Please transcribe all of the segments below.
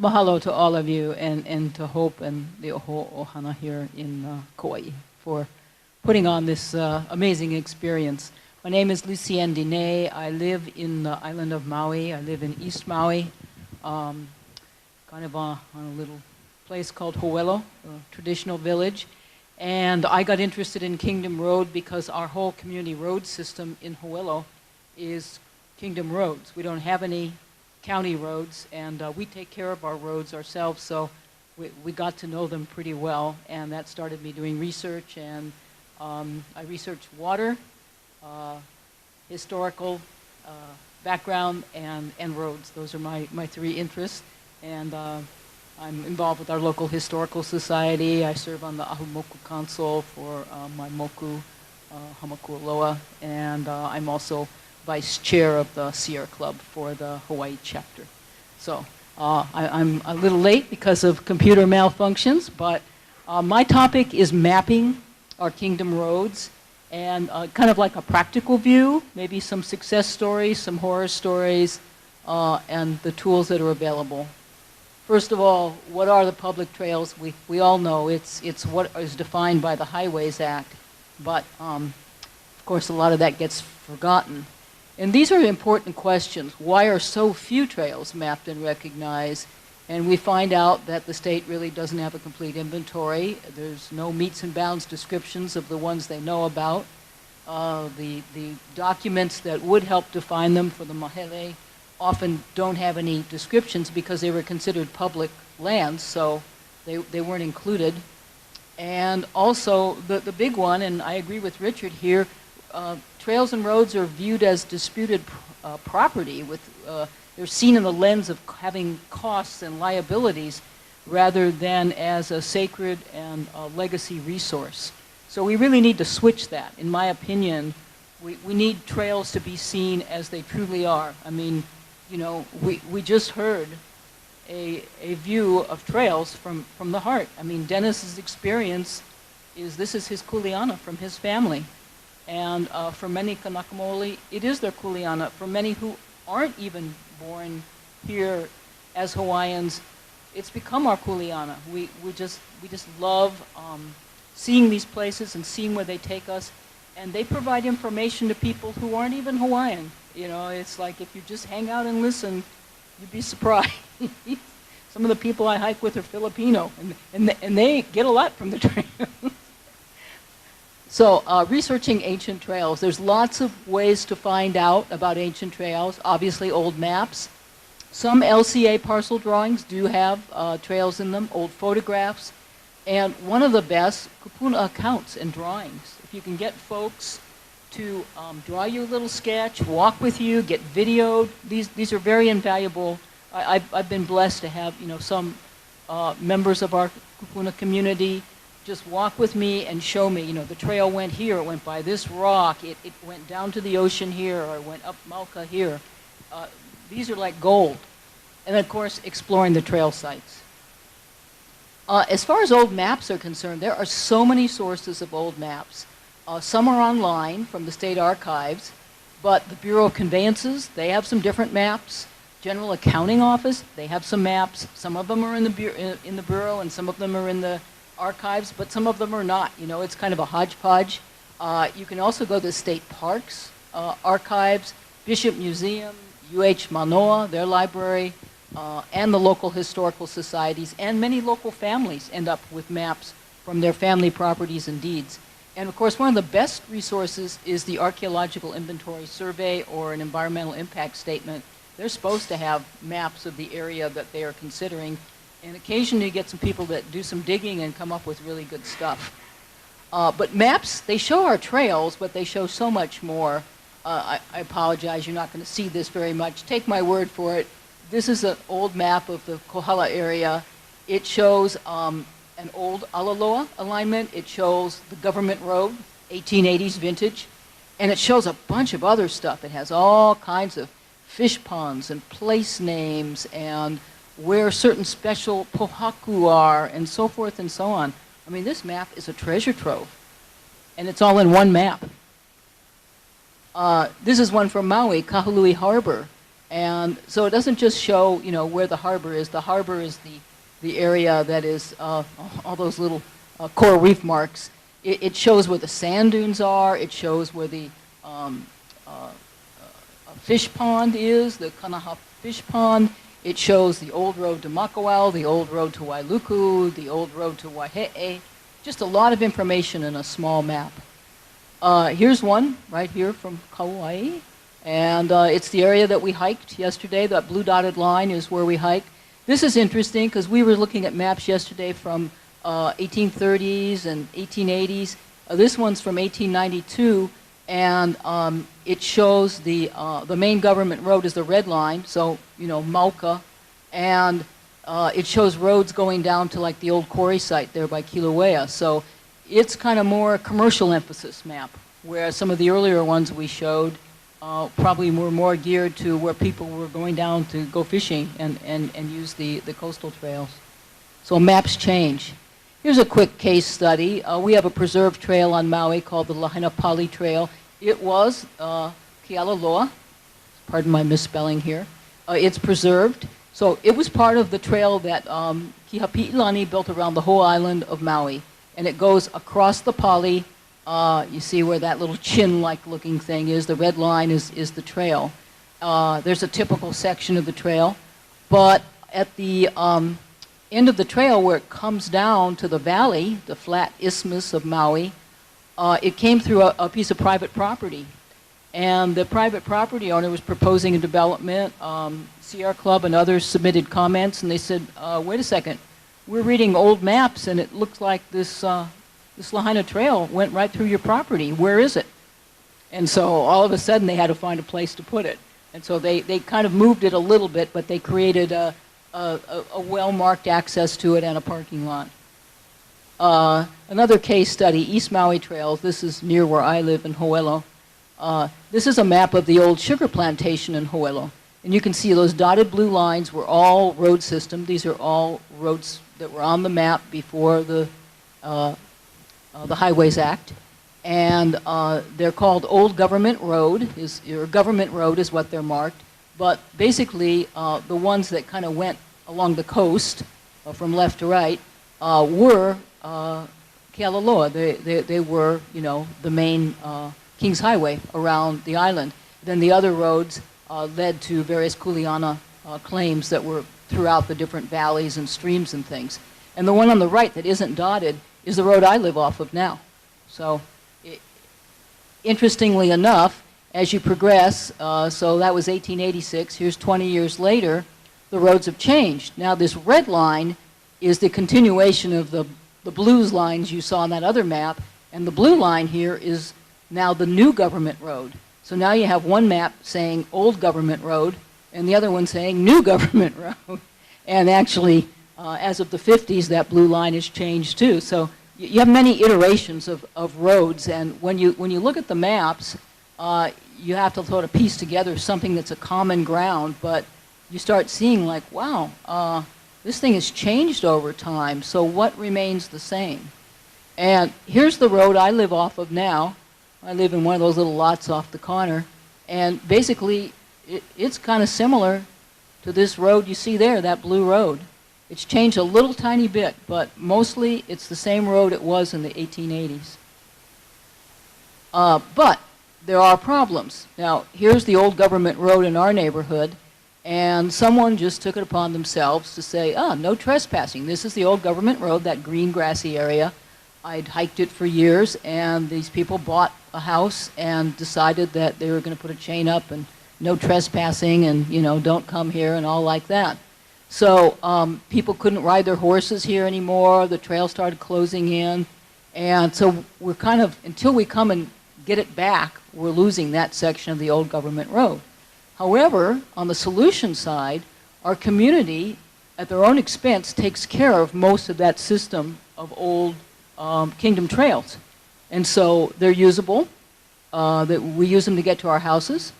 Mahalo to all of you, and to Hope and the whole Ohana here in Kauai for putting on this amazing experience. My name is Lucienne de Naie. I live in the island of Maui. I live in East Maui, kind of on a little place called Hawaiian, a traditional village. And I got interested in Kingdom Road because our whole community road system in Hawaiian is Kingdom roads. We don't have any county roads, and we take care of our roads ourselves, so we got to know them pretty well, and that started me doing research, and I researched water, historical background, and roads. Those are my three interests, and I'm involved with our local historical society. I serve on the Ahumoku Council for my moku, Ala Loa, and I'm also vice chair of the Sierra Club for the Hawaii chapter. So I'm a little late because of computer malfunctions, but my topic is mapping our kingdom roads, and kind of like a practical view, maybe some success stories, some horror stories, and the tools that are available. First of all, what are the public trails? We all know it's what is defined by the Highways Act, but of course a lot of that gets forgotten. And these are important questions. Why are so few trails mapped and recognized? And we find out that the state really doesn't have a complete inventory. There's no meets and bounds descriptions of the ones they know about. The documents that would help define them for the mahele often don't have any descriptions because they were considered public lands, so they weren't included. And also the big one, and I agree with Richard here, trails and roads are viewed as disputed property. They're seen in the lens of having costs and liabilities rather than as a sacred and legacy resource. So we really need to switch that. In my opinion, we need trails to be seen as they truly are. I mean, you know, we just heard a view of trails from the heart. I mean, Dennis's experience is this is his kuleana from his family. And for many Kanakamoli, it is their kuleana. For many who aren't even born here as Hawaiians, it's become our kuleana. We just love seeing these places and seeing where they take us. And they provide information to people who aren't even Hawaiian. You know, it's like if you just hang out and listen, you'd be surprised. Some of the people I hike with are Filipino, and they get a lot from the trail. So researching ancient trails, there's lots of ways to find out about ancient trails. Obviously old maps. Some LCA parcel drawings do have trails in them, old photographs, and one of the best, kupuna accounts and drawings. If you can get folks to draw you a little sketch, walk with you, get videoed, these are very invaluable. I've been blessed to have, you know, some members of our kupuna community just walk with me and show me, you know, the trail went here, it went by this rock, it went down to the ocean here, or it went up Mauka here. These are like gold. And of course, exploring the trail sites. As far as old maps are concerned, there are so many sources of old maps. Some are online from the state archives, but the Bureau of Conveyances, they have some different maps. General Accounting Office, they have some maps. Some of them are in the Bureau, and some of them are in the archives, but some of them are not. You know, it's kind of a hodgepodge. You can also go to state parks, archives, Bishop Museum, UH Manoa, their library, and the local historical societies, and many local families end up with maps from their family properties and deeds. And of course, one of the best resources is the Archaeological Inventory Survey or an Environmental Impact Statement. They're supposed to have maps of the area that they are considering. And occasionally you get some people that do some digging and come up with really good stuff. But maps, they show our trails, but they show so much more. I apologize, you're not going to see this very much. Take my word for it. This is an old map of the Kohala area. It shows an old Ala Loa alignment. It shows the government road, 1880s vintage. And it shows a bunch of other stuff. It has all kinds of fish ponds and place names and where certain special pohaku are, and so forth and so on. I mean, this map is a treasure trove, and it's all in one map. This is one from Maui, Kahului Harbor. And so it doesn't just show, you know, where the harbor is. The harbor is the area that is all those little coral reef marks. It shows where the sand dunes are. It shows where the fish pond is, the Kanaha fish pond. It shows the old road to Makawao, the old road to Wailuku, the old road to Waihe'e. Just a lot of information in a small map. Here's one right here from Kauai. And it's the area that we hiked yesterday. That blue dotted line is where we hiked. This is interesting because we were looking at maps yesterday from 1830s and 1880s. This one's from 1892, and it shows the main government road is the red line, so, you know, Mauka, and it shows roads going down to like the old quarry site there by Kilauea. So it's kind of more commercial emphasis map, whereas some of the earlier ones we showed probably were more geared to where people were going down to go fishing and use the coastal trails. So maps change. Here's a quick case study. We have a preserved trail on Maui called the Lahaina Pali Trail. It was Ala Loa. Pardon my misspelling here. It's preserved. So it was part of the trail that Kihapi'ilani built around the whole island of Maui. And it goes across the Pali. You see where that little chin-like looking thing is. The red line is the trail. There's a typical section of the trail. But at the end of the trail where it comes down to the valley, the flat isthmus of Maui, it came through a piece of private property. And the private property owner was proposing a development. Sierra Club and others submitted comments, and they said, wait a second, we're reading old maps, and it looks like this Lahaina Trail went right through your property. Where is it? And so all of a sudden they had to find a place to put it. And so they kind of moved it a little bit, but they created a well-marked access to it and a parking lot. Another case study, East Maui Trails. This is near where I live in Hoelo. This is a map of the old sugar plantation in Hoelo. And you can see those dotted blue lines were all road system. These are all roads that were on the map before the Highways Act. And they're called Old Government Road, or Government Road is what they're marked. But basically, the ones that kind of went along the coast from left to right were Ala Loa. They were, you know, the main King's Highway around the island. Then the other roads led to various kuleana claims that were throughout the different valleys and streams and things. And the one on the right that isn't dotted is the road I live off of now. So interestingly enough, as you progress, so that was 1886, here's 20 years later, the roads have changed. Now this red line is the continuation of the blues lines you saw on that other map, and the blue line here is now the new government road. So now you have one map saying old government road, and the other one saying new government road. And actually, as of the 50s, that blue line has changed too. So you have many iterations of roads, and when you look at the maps, you have to sort of piece together something that's a common ground, but you start seeing like, wow, this thing has changed over time, so what remains the same? And here's the road I live off of now. I live in one of those little lots off the corner, and basically it's kind of similar to this road you see there, that blue road. It's changed a little tiny bit, but mostly it's the same road it was in the 1880s. But there are problems. Now, here's the old government road in our neighborhood, and someone just took it upon themselves to say, no trespassing. This is the old government road, that green grassy area. I'd hiked it for years, and these people bought a house and decided that they were going to put a chain up and no trespassing and, you know, don't come here and all like that. So people couldn't ride their horses here anymore. The trail started closing in. And so we're kind of, until we come and get it back, we're losing that section of the old government road. However, on the solution side, our community, at their own expense, takes care of most of that system of old Kingdom trails. And so they're usable. We use them to get to our houses.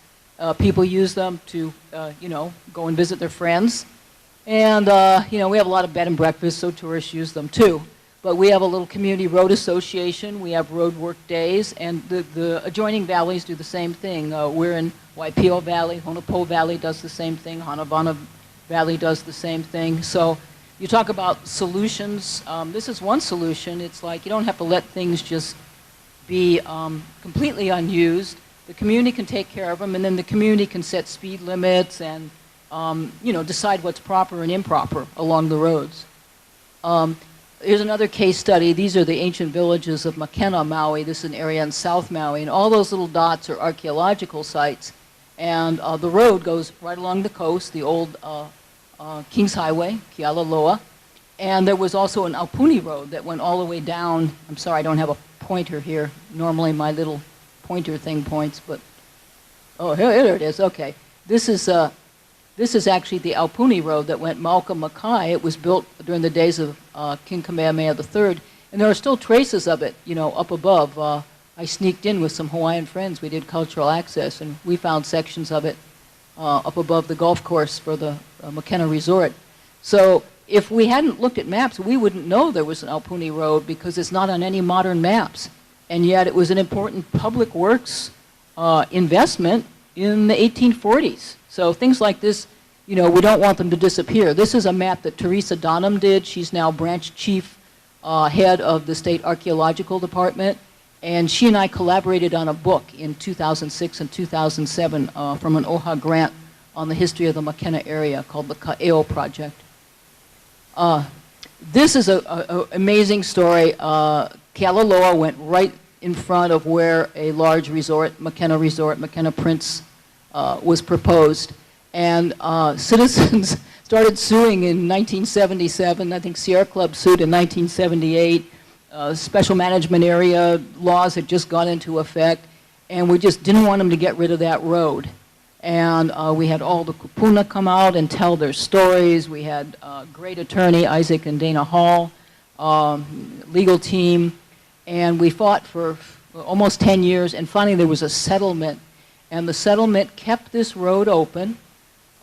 People use them to, you know, go and visit their friends. And, you know, we have a lot of bed and breakfast, so tourists use them too. but we have a little community road association. We have road work days, and the adjoining valleys do the same thing. We're in Waipio Valley, Honopo Valley does the same thing, Hanavana Valley does the same thing. So you talk about solutions. This is one solution. It's like you don't have to let things just be completely unused. The community can take care of them, and then the community can set speed limits and you know, decide what's proper and improper along the roads. Here's another case study. These are the ancient villages of Makena, Maui. This is an area in South Maui, and all those little dots are archaeological sites. And the road goes right along the coast, the old King's Highway, Ala Loa. And there was also an Aupuni road that went all the way down. I'm sorry, I don't have a pointer here. Normally my little pointer thing points, but oh, here it is. Okay, this is actually the Aupuni road that went Mauka Makai. It was built during the days of King Kamehameha III, and there are still traces of it, you know, up above. I sneaked in with some Hawaiian friends. We did cultural access, and we found sections of it up above the golf course for the Makena Resort. So if we hadn't looked at maps, we wouldn't know there was an Aupuni road because it's not on any modern maps. And yet it was an important public works investment in the 1840s. So things like this, you know, we don't want them to disappear. This is a map that Teresa Donham did. She's now branch chief head of the State Archaeological Department. And she and I collaborated on a book in 2006 and 2007 from an OHA grant on the history of the Makena area called the Ka'eo Project. This is an amazing story. Ala Loa went right in front of where a large resort, Makena Prince, was proposed. And citizens started suing in 1977. I think Sierra Club sued in 1978. Special management area laws had just gone into effect, and we just didn't want them to get rid of that road. And we had all the kupuna come out and tell their stories. We had great attorney Isaac and Dana Hall, legal team, and we fought for almost 10 years, and finally there was a settlement. And the settlement kept this road open,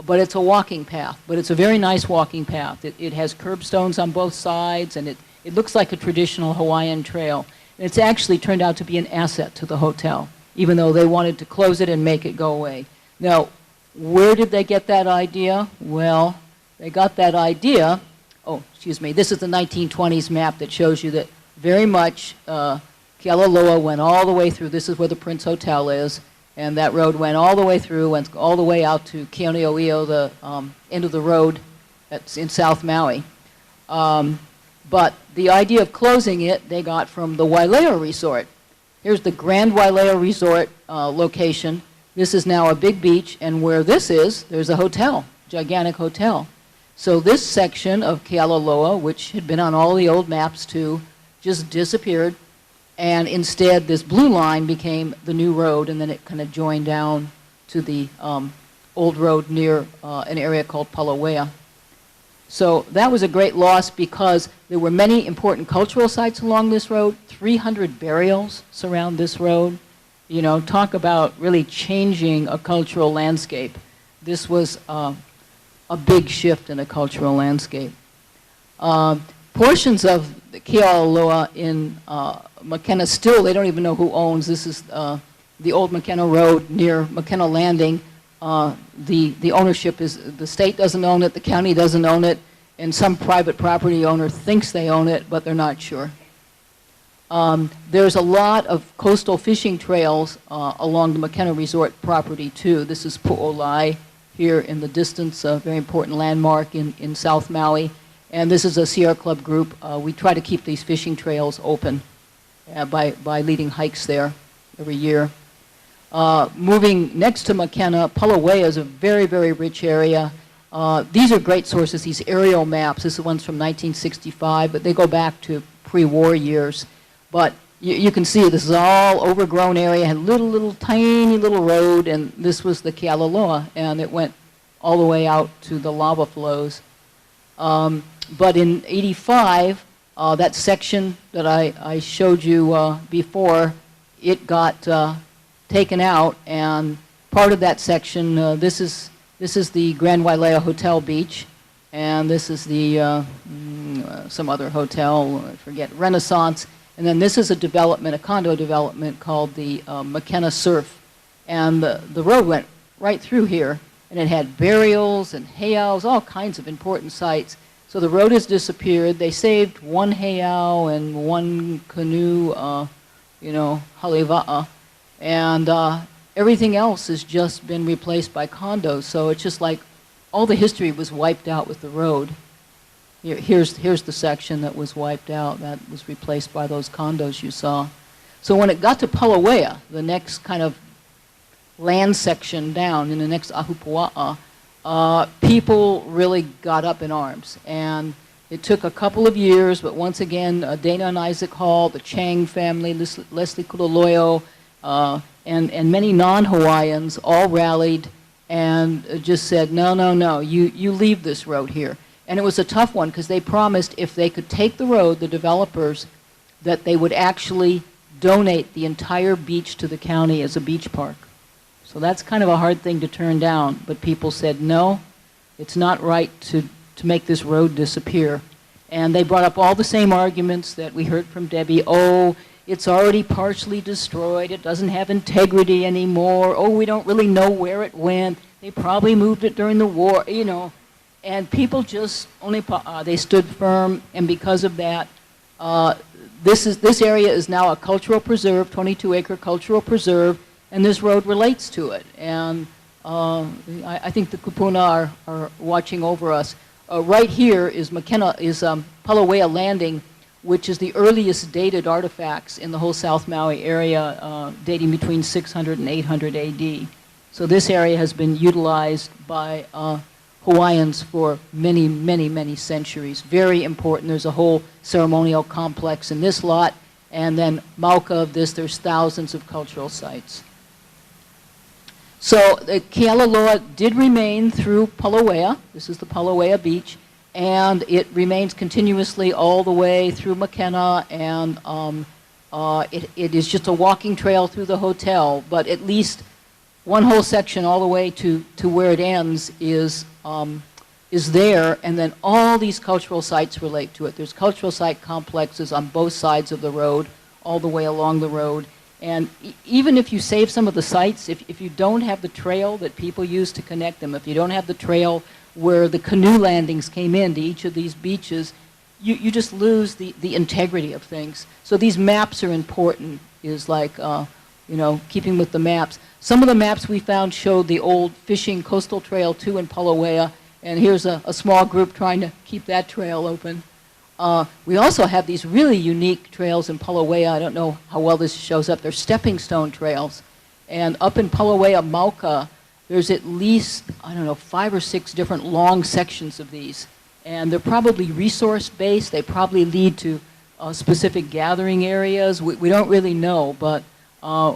but it's a walking path. But it's a very nice walking path. It has curbstones on both sides, and it looks like a traditional Hawaiian trail. And it's actually turned out to be an asset to the hotel, even though they wanted to close it and make it go away. Now, where did they get that idea? Well, they got that idea, oh, excuse me, this is the 1920s map that shows you that very much Ala Loa went all the way through. This is where the Prince Hotel is, and that road went all the way through, went all the way out to Keoneoio, the end of the road that's in South Maui. But the idea of closing it, they got from the Wailea Resort. Here's the Grand Wailea Resort location. This is now a big beach, and where this is, there's a hotel, gigantic hotel. So this section of Ala Loa, which had been on all the old maps too, just disappeared, and instead this blue line became the new road, and then it kind of joined down to the old road near an area called Palawea. So that was a great loss because there were many important cultural sites along this road. 300 burials surround this road. You know, talk about really changing a cultural landscape. This was a big shift in a cultural landscape. Portions of the Ala Loa in Makena still, they don't even know who owns. This is the old Makena Road near Makena Landing. The ownership is, the state doesn't own it, the county doesn't own it, and some private property owner thinks they own it, but they're not sure. There's a lot of coastal fishing trails along the Makena Resort property too. This is Pu'olai here in the distance, a very important landmark in South Maui. And this is a Sierra Club group. We try to keep these fishing trails open by leading hikes there every year. Moving next to Makena, Palawea is a very, very rich area. These are great sources, these aerial maps. This is one's from 1965, but they go back to pre-war years. But you can see this is all overgrown area, had little tiny little road, and this was the Ala Loa, and it went all the way out to the lava flows. But in '85, that section that I showed you before, it got taken out, and part of that section, this is the Grand Wailea Hotel Beach, and this is the some other hotel, I forget, Renaissance, and then this is a development, a condo development called the Makena Surf, and the road went right through here, and it had burials and heiaus, all kinds of important sites. So the road has disappeared. They saved one heiau and one canoe, haleva'a, and everything else has just been replaced by condos. So it's just like all the history was wiped out with the road. Here's the section that was wiped out, that was replaced by those condos you saw. So when it got to Palawea, the next kind of land section down in the next Ahupua'a, people really got up in arms. And it took a couple of years, but once again, Dana and Isaac Hall, the Chang family, Leslie Kulaloyo, and many non-Hawaiians all rallied and just said, no, you leave this road here. And it was a tough one because they promised if they could take the road, the developers, that they would actually donate the entire beach to the county as a beach park. So that's kind of a hard thing to turn down, but people said, no, it's not right to make this road disappear. And they brought up all the same arguments that we heard from Debbie. Oh, it's already partially destroyed. It doesn't have integrity anymore. Oh, we don't really know where it went. They probably moved it during the war, And people just they stood firm, and because of that, this area is now a cultural preserve, 22-acre cultural preserve, and this road relates to it. And I think the kupuna are watching over us. Right here is Palawea Landing, which is the earliest dated artifacts in the whole South Maui area, dating between 600 and 800 AD. So this area has been utilized by Hawaiians for many, many, many centuries. Very important. There's a whole ceremonial complex in this lot, and then Mauka of this, there's thousands of cultural sites. So the Ala Loa did remain through Palawea. This is the Palawea beach, and it remains continuously all the way through Makena, and it is just a walking trail through the hotel, but at least one whole section all the way to where it ends is there, and then all these cultural sites relate to it. There's cultural site complexes on both sides of the road, all the way along the road. And even if you save some of the sites, if you don't have the trail that people use to connect them, if you don't have the trail where the canoe landings came into each of these beaches, you just lose the integrity of things. So these maps are important, is like, keeping with the maps. Some of the maps we found showed the old fishing coastal trail too in Palawea, and here's a small group trying to keep that trail open. We also have these really unique trails in Palawea. I don't know how well this shows up. They're stepping stone trails. And up in Palawea, Mauka, there's at least, 5 or 6 different long sections of these. And they're probably resource-based. They probably lead to specific gathering areas. We don't really know, but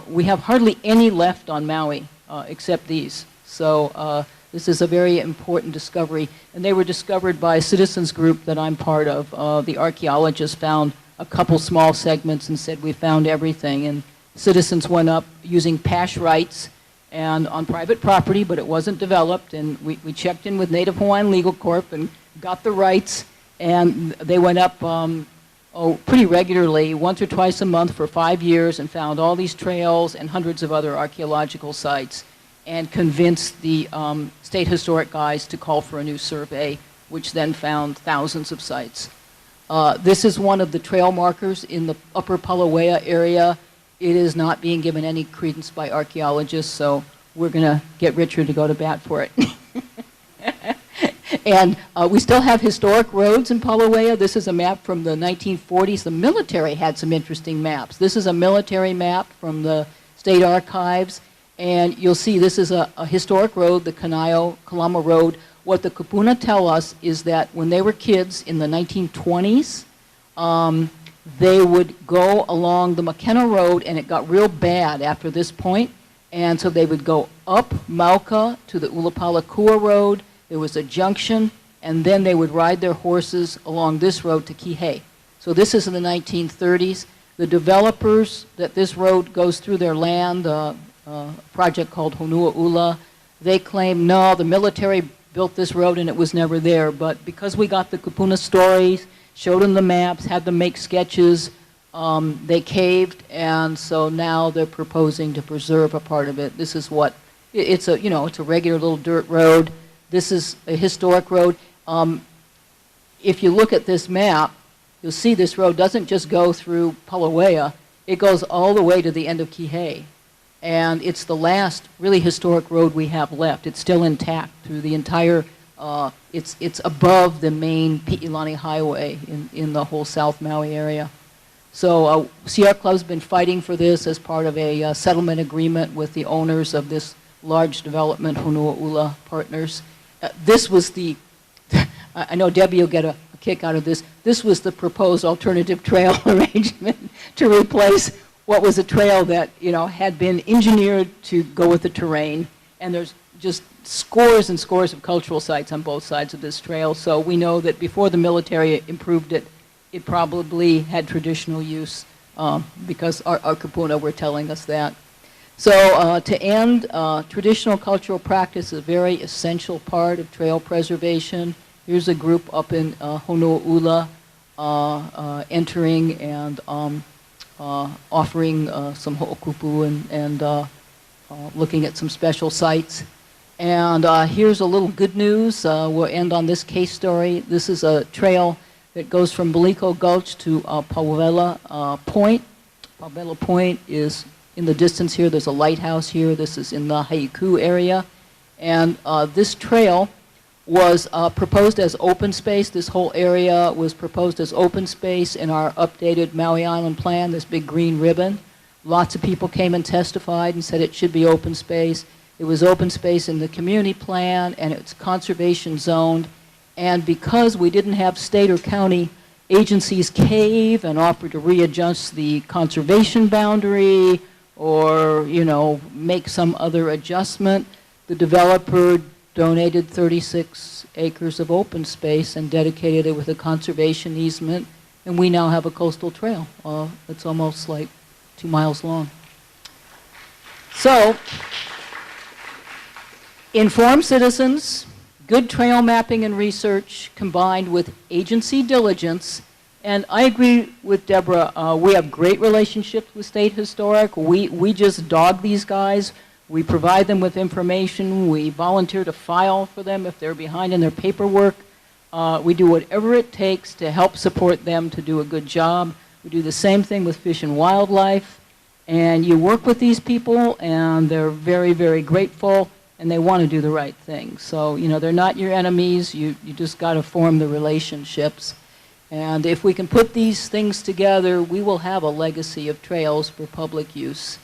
we have hardly any left on Maui except these. So this is a very important discovery, and they were discovered by a citizens group that I'm part of. The archaeologists found a couple small segments and said we found everything, and citizens went up using pash rights and on private property, but it wasn't developed, and we checked in with Native Hawaiian Legal Corp and got the rights, and they went up pretty regularly, once or twice a month for 5 years, and found all these trails and hundreds of other archaeological sites, and convinced the state historic guys to call for a new survey, which then found thousands of sites. This is one of the trail markers in the upper Palawea area. It is not being given any credence by archaeologists, so we're going to get Richard to go to bat for it. And we still have historic roads in Palawea. This is a map from the 1940s. The military had some interesting maps. This is a military map from the state archives. And you'll see this is a historic road, the Kanaio-Kalama Road. What the kupuna tell us is that when they were kids in the 1920s, they would go along the Makena Road, and it got real bad after this point. And so they would go up Mauka to the Ulapalakua Road. There was a junction, and then they would ride their horses along this road to Kihei. So this is in the 1930s. The developers that this road goes through their land, a project called Honua Ula, they claim, no, the military built this road and it was never there. But because we got the kupuna stories, showed them the maps, had them make sketches, they caved, and so now they're proposing to preserve a part of it. This is what, it's a, it's a regular little dirt road. This is a historic road. If you look at this map, you'll see this road doesn't just go through Palauea, it goes all the way to the end of Kihei. And it's the last really historic road we have left. It's still intact through the entire, it's above the main Pi'ilani Highway in the whole South Maui area. So Sierra Club's been fighting for this as part of a settlement agreement with the owners of this large development, Honua'ula Partners. This was the, I know Debbie will get a kick out of this, this was the proposed alternative trail arrangement to replace what was a trail that, had been engineered to go with the terrain. And there's just scores and scores of cultural sites on both sides of this trail. So we know that before the military improved it, it probably had traditional use because our kupuna were telling us that. So to end, traditional cultural practice is a very essential part of trail preservation. Here's a group up in Honua'ula entering and offering some ho'okupu and looking at some special sites. And here's a little good news. We'll end on this case story. This is a trail that goes from Baliko Gulch to Pauwela Point. Pauwela Point is in the distance here. There's a lighthouse here. This is in the Haiku area. And this trail was proposed as open space. This whole area was proposed as open space in our updated Maui Island plan, this big green ribbon. Lots of people came and testified and said it should be open space. It was open space in the community plan, and it's conservation zoned. And because we didn't have state or county agencies cave and offer to readjust the conservation boundary or, make some other adjustment, the developer donated 36 acres of open space and dedicated it with a conservation easement, and we now have a coastal trail. It's almost like 2 miles long. So, informed citizens, good trail mapping and research combined with agency diligence, and I agree with Deborah, we have great relationships with State Historic. We just dog these guys. We provide them with information. We volunteer to file for them if they're behind in their paperwork. We do whatever it takes to help support them to do a good job. We do the same thing with Fish and Wildlife. And you work with these people, and they're very, very grateful, and they want to do the right thing. So, they're not your enemies. You just got to form the relationships. And if we can put these things together, we will have a legacy of trails for public use.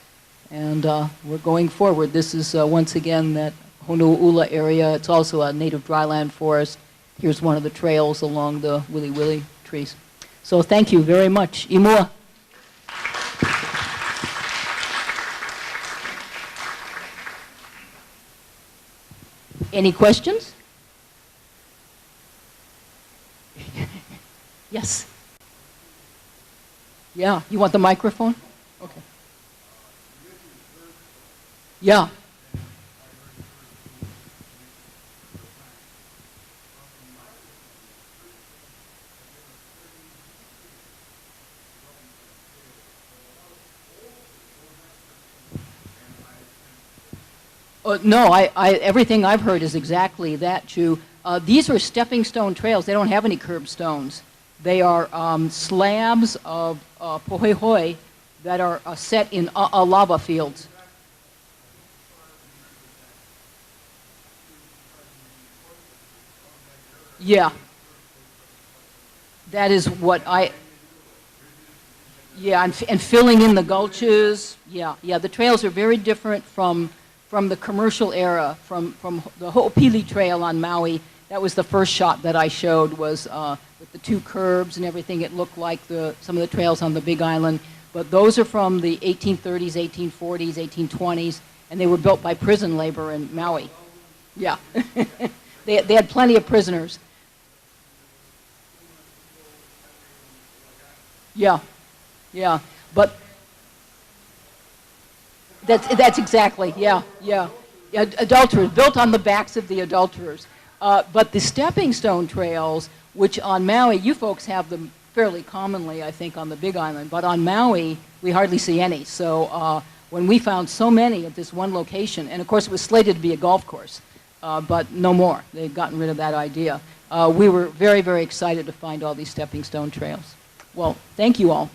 And we're going forward. This is, once again, that Honua'ula area. It's also a native dryland forest. Here's one of the trails along the Willy Willy trees. So thank you very much. IMUA. Any questions? Yes. Yeah, you want the microphone? Okay. Yeah. No, everything I've heard is exactly that, Chu. These are stepping stone trails. They don't have any curbstones. They are slabs of pohoihoi that are set in lava fields. Yeah. That is what yeah, and filling in the gulches. Yeah, the trails are very different from the commercial era, from the Ho'opili Trail on Maui. That was the first shot that I showed, was with the 2 curbs and everything. It looked like some of the trails on the Big Island. But those are from the 1830s, 1840s, 1820s, and they were built by prison labor in Maui. Yeah. They had plenty of prisoners. Yeah, but that's exactly, yeah. Adulterers, built on the backs of the adulterers. But the stepping stone trails, which on Maui, you folks have them fairly commonly, I think, on the Big Island, but on Maui, we hardly see any. So when we found so many at this one location, and of course it was slated to be a golf course, but no more. They've gotten rid of that idea. We were very, very excited to find all these stepping stone trails. Well, thank you all.